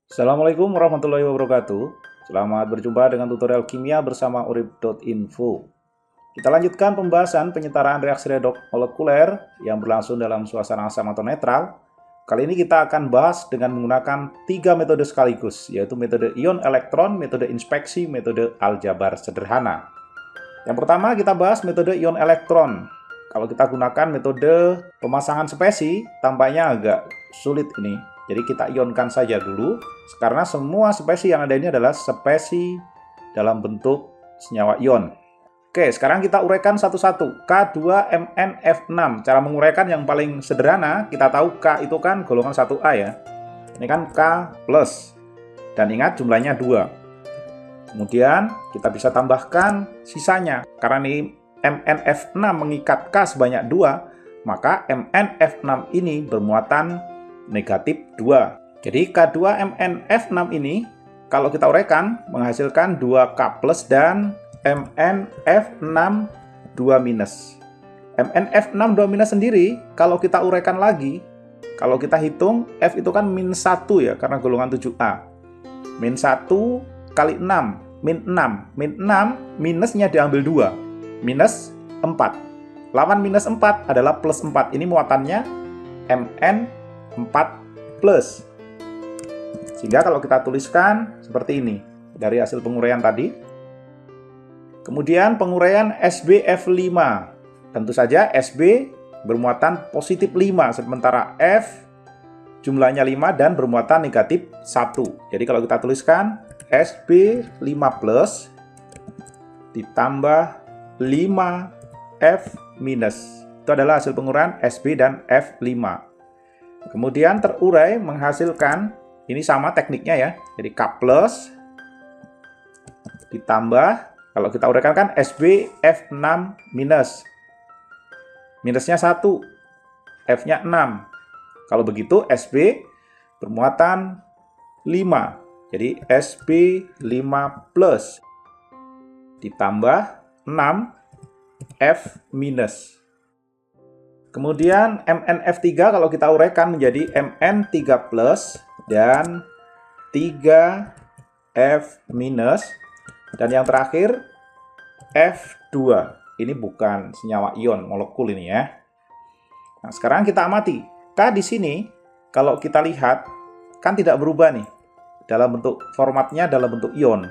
Assalamualaikum warahmatullahi wabarakatuh. Selamat berjumpa dengan tutorial kimia bersama urip.info. Kita lanjutkan pembahasan penyetaraan reaksi redoks molekuler yang berlangsung dalam suasana asam atau netral. Kali ini kita akan bahas dengan menggunakan 3 metode sekaligus, yaitu metode ion elektron, metode inspeksi, metode aljabar sederhana. Yang pertama kita bahas metode ion elektron. Kalau kita gunakan metode pemasangan spesi, tampaknya agak sulit ini. Jadi kita ionkan saja dulu, karena semua spesi yang ada ini adalah spesi dalam bentuk senyawa ion. Oke, sekarang kita uraikan satu-satu. K2MnF6. Cara menguraikan yang paling sederhana, kita tahu K itu kan golongan 1A ya. Ini kan K+. Dan ingat jumlahnya 2. Kemudian kita bisa tambahkan sisanya. Karena ini MnF6 mengikat K sebanyak 2, maka MnF6 ini bermuatan negatif 2. Jadi K2MnF6 ini kalau kita uraikan menghasilkan 2K+ dan MnF6 2-. MnF6 2- sendiri kalau kita uraikan lagi, kalau kita hitung F itu kan -1 ya karena golongan 7A. -1 kali 6, -6. -6 minusnya diambil 2, -4. Lawan -4 adalah +4. Ini muatannya Mn4+. Sehingga kalau kita tuliskan seperti ini dari hasil penguraian tadi. Kemudian penguraian SbF5. Tentu saja Sb bermuatan positif 5, sementara F jumlahnya 5 dan bermuatan negatif 1. Jadi kalau kita tuliskan Sb5+ ditambah 5F-. Itu adalah hasil penguraian Sb dan F5. Kemudian terurai menghasilkan, ini sama tekniknya ya, jadi K+ ditambah, kalau kita uraikan kan SbF6-, minusnya 1, F-nya 6. Kalau begitu Sb bermuatan 5, jadi Sb5+ ditambah 6F-. Kemudian MnF3 kalau kita uraikan menjadi Mn3+ dan 3F-. Dan yang terakhir F2. Ini bukan senyawa ion, molekul ini ya. Nah, sekarang kita amati. K di sini kalau kita lihat kan tidak berubah nih. Dalam bentuk formatnya dalam bentuk ion.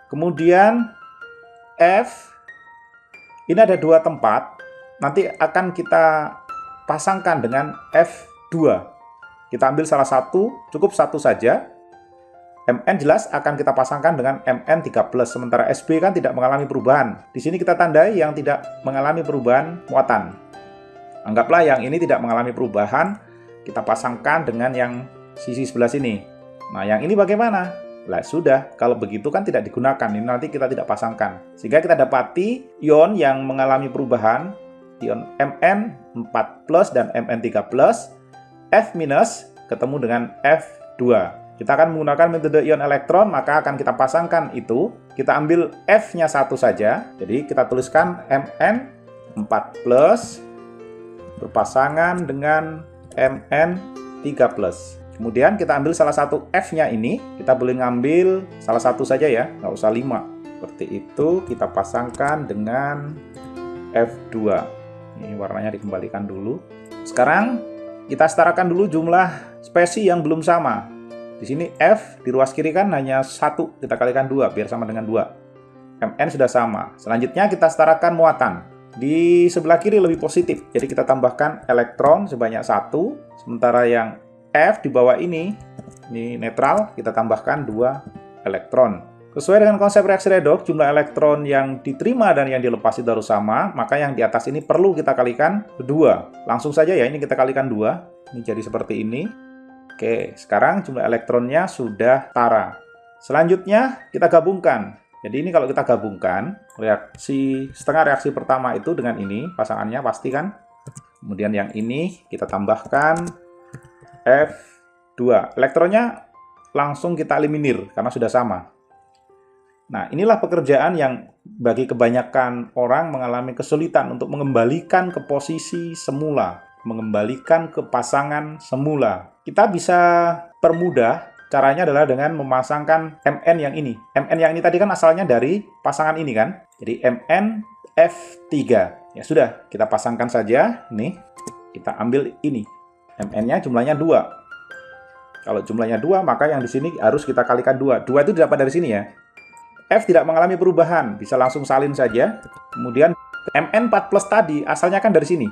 Kemudian F ini ada 2 tempat. Nanti akan kita pasangkan dengan F2. Kita ambil salah satu, cukup satu saja. Mn jelas akan kita pasangkan dengan Mn3+, sementara Sb kan tidak mengalami perubahan. Di sini kita tandai yang tidak mengalami perubahan muatan. Anggaplah yang ini tidak mengalami perubahan, kita pasangkan dengan yang sisi sebelah sini. Nah, yang ini bagaimana? Lah sudah, kalau begitu kan tidak digunakan, ini nanti kita tidak pasangkan. Sehingga kita dapati ion yang mengalami perubahan, ion Mn4+ dan Mn3+, F- ketemu dengan F2. Kita akan menggunakan metode ion elektron, maka akan kita pasangkan itu. Kita ambil F-nya 1 saja, jadi kita tuliskan Mn4+ berpasangan dengan Mn3+. Kemudian kita ambil salah satu F-nya ini, kita boleh ngambil salah satu saja ya, nggak usah 5. Seperti itu, kita pasangkan dengan F2. Ini warnanya dikembalikan dulu. Sekarang kita setarakan dulu jumlah spesi yang belum sama. Di sini F di ruas kiri kan hanya 1, kita kalikan 2 biar sama dengan 2. Mn sudah sama. Selanjutnya kita setarakan muatan. Di sebelah kiri lebih positif, jadi kita tambahkan elektron sebanyak 1, sementara yang F di bawah ini netral, kita tambahkan 2 elektron. Sesuai dengan konsep reaksi redoks, jumlah elektron yang diterima dan yang dilepas itu harus sama, maka yang di atas ini perlu kita kalikan 2. Langsung saja ya, ini kita kalikan 2. Ini jadi seperti ini. Oke, sekarang jumlah elektronnya sudah setara. Selanjutnya kita gabungkan. Jadi ini kalau kita gabungkan, setengah reaksi pertama itu dengan ini, pasangannya pasti kan. Kemudian yang ini kita tambahkan F2. Elektronnya langsung kita eliminir karena sudah sama. Nah, inilah pekerjaan yang bagi kebanyakan orang mengalami kesulitan untuk mengembalikan ke posisi semula, mengembalikan ke pasangan semula. Kita bisa permudah caranya adalah dengan memasangkan MN yang ini. MN yang ini tadi kan asalnya dari pasangan ini kan. Jadi MN F3. Ya sudah, kita pasangkan saja. Nih, kita ambil ini. MN-nya jumlahnya 2. Kalau jumlahnya 2, maka yang di sini harus kita kalikan 2. 2 itu didapat dari sini ya. F tidak mengalami perubahan, bisa langsung salin saja. Kemudian MN4 plus tadi asalnya kan dari sini.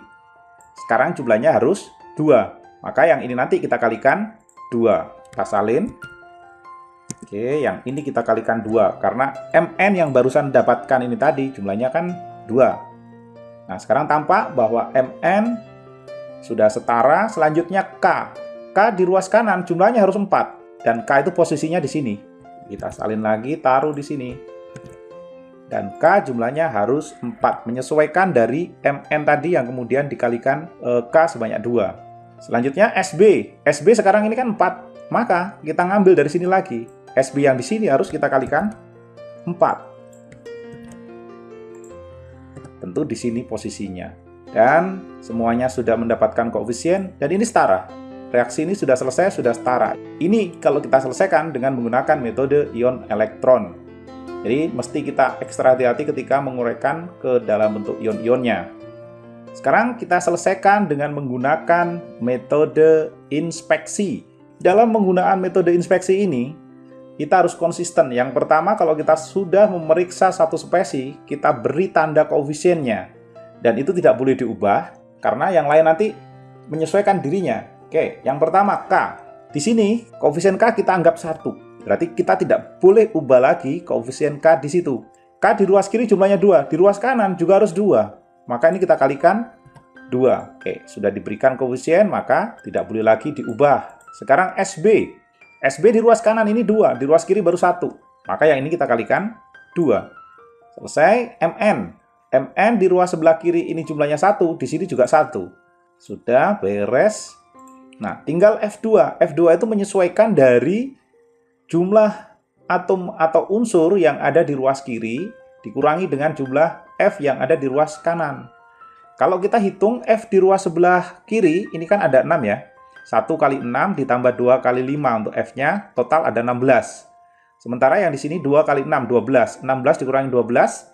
Sekarang jumlahnya harus 2. Maka yang ini nanti kita kalikan 2. Kita salin. Oke, yang ini kita kalikan 2. Karena MN yang barusan dapatkan ini tadi, jumlahnya kan 2. Nah, sekarang tampak bahwa MN sudah setara. Selanjutnya K. K di ruas kanan jumlahnya harus 4. Dan K itu posisinya di sini. Kita salin lagi, taruh di sini. Dan K jumlahnya harus 4. Menyesuaikan dari MN tadi yang kemudian dikalikan K sebanyak 2. Selanjutnya SB. SB sekarang ini kan 4. Maka kita ngambil dari sini lagi. SB yang di sini harus kita kalikan 4. Tentu di sini posisinya. Dan semuanya sudah mendapatkan koefisien dan ini setara. Reaksi ini sudah selesai, sudah setara. Ini kalau kita selesaikan dengan menggunakan metode ion elektron. Jadi mesti kita ekstra hati-hati ketika menguraikan ke dalam bentuk ion-ionnya. Sekarang kita selesaikan dengan menggunakan metode inspeksi. Dalam penggunaan metode inspeksi ini, kita harus konsisten. Yang pertama, kalau kita sudah memeriksa satu spesies, kita beri tanda koefisiennya. Dan itu tidak boleh diubah, karena yang lain nanti menyesuaikan dirinya. Oke, yang pertama K. Di sini, koefisien K kita anggap 1. Berarti kita tidak boleh ubah lagi koefisien K di situ. K di ruas kiri jumlahnya 2, di ruas kanan juga harus 2. Maka ini kita kalikan 2. Oke, sudah diberikan koefisien, maka tidak boleh lagi diubah. Sekarang SB. SB di ruas kanan ini 2, di ruas kiri baru 1. Maka yang ini kita kalikan 2. Selesai. MN. MN di ruas sebelah kiri ini jumlahnya 1, di sini juga 1. Sudah, beres. Nah, tinggal F2. F2 itu menyesuaikan dari jumlah atom atau unsur yang ada di ruas kiri dikurangi dengan jumlah F yang ada di ruas kanan. Kalau kita hitung F di ruas sebelah kiri, ini kan ada 6 ya. 1 kali 6 ditambah 2 kali 5 untuk F-nya, total ada 16. Sementara yang di sini 2 kali 6, 12. 16 dikurangi 12,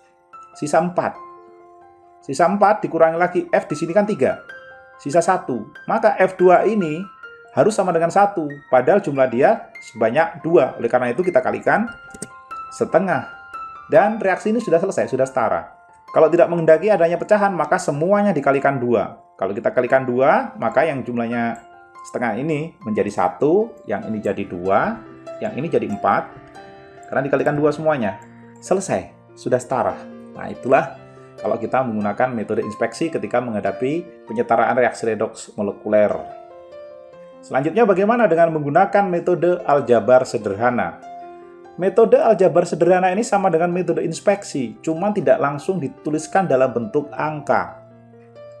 sisa 4. Sisa 4 dikurangi lagi, F di sini kan 3. Sisa 1. Maka F2 ini harus sama dengan 1. Padahal jumlah dia sebanyak 2. Oleh karena itu kita kalikan setengah. Dan reaksi ini sudah selesai, sudah setara. Kalau tidak menghendaki adanya pecahan, maka semuanya dikalikan 2. Kalau kita kalikan 2, maka yang jumlahnya setengah ini menjadi 1, yang ini jadi 2, yang ini jadi 4, karena dikalikan 2 semuanya. Selesai, sudah setara. Nah, itulah kalau kita menggunakan metode inspeksi ketika menghadapi penyetaraan reaksi redoks molekuler. Selanjutnya bagaimana dengan menggunakan metode aljabar sederhana? Metode aljabar sederhana ini sama dengan metode inspeksi, cuma tidak langsung dituliskan dalam bentuk angka,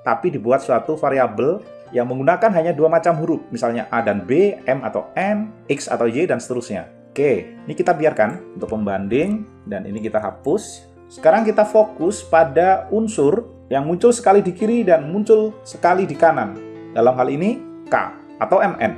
tapi dibuat suatu variabel yang menggunakan hanya 2 macam huruf, misalnya A dan B, M atau N, X atau Y, dan seterusnya. Oke, ini kita biarkan untuk pembanding, dan ini kita hapus. Sekarang kita fokus pada unsur yang muncul sekali di kiri dan muncul sekali di kanan. Dalam hal ini, K atau MN.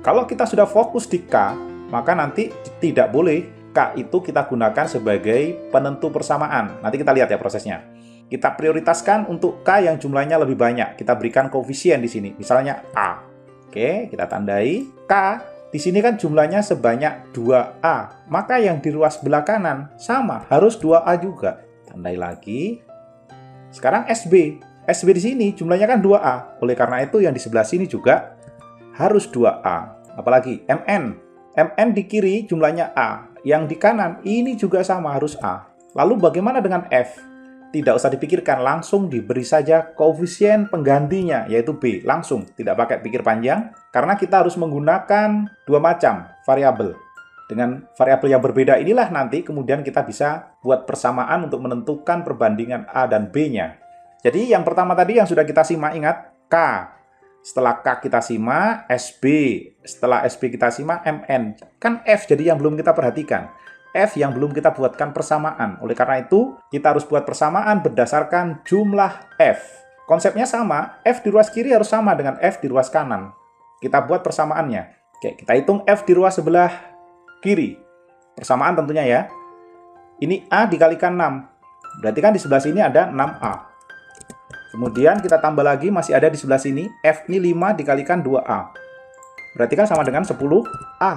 Kalau kita sudah fokus di K, maka nanti tidak boleh K itu kita gunakan sebagai penentu persamaan. Nanti kita lihat ya prosesnya. Kita prioritaskan untuk K yang jumlahnya lebih banyak. Kita berikan koefisien di sini, misalnya A. Oke, kita tandai. K di sini kan jumlahnya sebanyak 2A. Maka yang di ruas sebelah kanan sama, harus 2A juga. Tandai lagi. Sekarang SB. SB di sini jumlahnya kan 2A. Oleh karena itu yang di sebelah sini juga harus 2A. Apalagi MN. MN di kiri jumlahnya A. Yang di kanan ini juga sama, harus A. Lalu bagaimana dengan F? Tidak usah dipikirkan, langsung diberi saja koefisien penggantinya, yaitu B. Langsung, tidak pakai pikir panjang, karena kita harus menggunakan 2 macam variabel. Dengan variabel yang berbeda inilah nanti kemudian kita bisa buat persamaan untuk menentukan perbandingan A dan B-nya. Jadi yang pertama tadi yang sudah kita simak, ingat, K. Setelah K kita simak, SB. Setelah SB kita simak, MN. Kan F jadi yang belum kita perhatikan. F yang belum kita buatkan persamaan. Oleh karena itu, kita harus buat persamaan berdasarkan jumlah F. Konsepnya sama, F di ruas kiri harus sama dengan F di ruas kanan. Kita buat persamaannya. Oke, kita hitung F di ruas sebelah kiri. Persamaan tentunya ya. Ini A dikalikan 6. Berarti kan di sebelah sini ada 6A. Kemudian kita tambah lagi, masih ada di sebelah sini. F ini 5 dikalikan 2A. Berarti kan sama dengan 10A.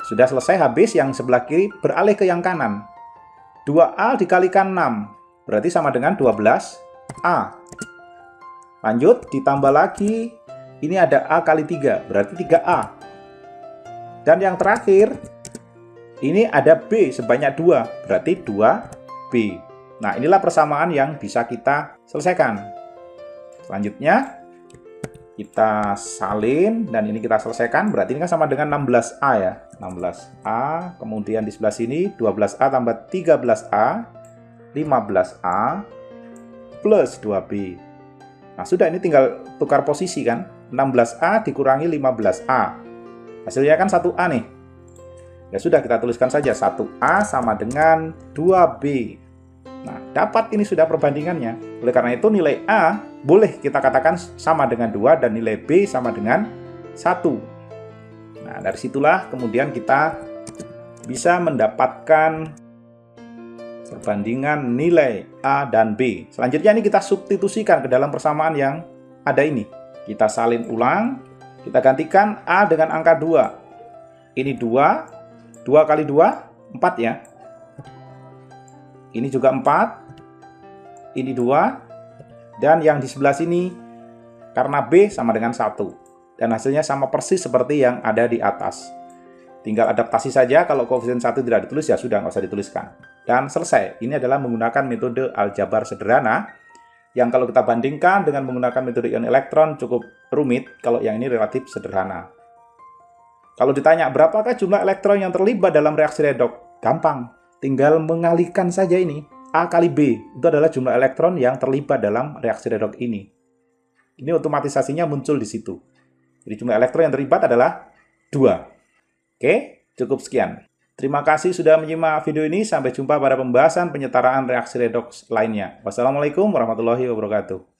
Sudah selesai, habis yang sebelah kiri beralih ke yang kanan. 2A dikalikan 6. Berarti sama dengan 12A. Lanjut, ditambah lagi. Ini ada A kali 3. Berarti 3A. Dan yang terakhir, ini ada B sebanyak 2, berarti 2B. Nah, inilah persamaan yang bisa kita selesaikan. Selanjutnya, kita salin, dan ini kita selesaikan, berarti ini kan sama dengan 16A ya. 16A, kemudian di sebelah sini 12A tambah 13A, 15A, plus 2B. Nah, sudah, ini tinggal tukar posisi kan. 16A dikurangi 15A. Hasilnya kan 1A nih. Ya sudah, kita tuliskan saja 1A sama dengan 2B. Nah, dapat ini sudah perbandingannya. Oleh karena itu nilai A boleh kita katakan sama dengan 2 dan nilai B sama dengan 1. Nah, dari situlah kemudian kita bisa mendapatkan perbandingan nilai A dan B. Selanjutnya ini kita substitusikan ke dalam persamaan yang ada ini. Kita salin ulang, kita gantikan A dengan angka 2. Ini 2. 2 kali 2, 4 ya. Ini juga 4. Ini 2. Dan yang di sebelah sini, karena B sama dengan 1. Dan hasilnya sama persis seperti yang ada di atas. Tinggal adaptasi saja, kalau koefisien 1 tidak ditulis, ya sudah, nggak usah dituliskan. Dan selesai. Ini adalah menggunakan metode aljabar sederhana, yang kalau kita bandingkan dengan menggunakan metode ion elektron cukup rumit, kalau yang ini relatif sederhana. Kalau ditanya berapakah jumlah elektron yang terlibat dalam reaksi redoks? Gampang, tinggal mengalihkan saja ini. A kali B, itu adalah jumlah elektron yang terlibat dalam reaksi redoks ini. Ini otomatisasinya muncul di situ. Jadi jumlah elektron yang terlibat adalah 2. Oke, cukup sekian. Terima kasih sudah menyimak video ini. Sampai jumpa pada pembahasan penyetaraan reaksi redoks lainnya. Wassalamualaikum warahmatullahi wabarakatuh.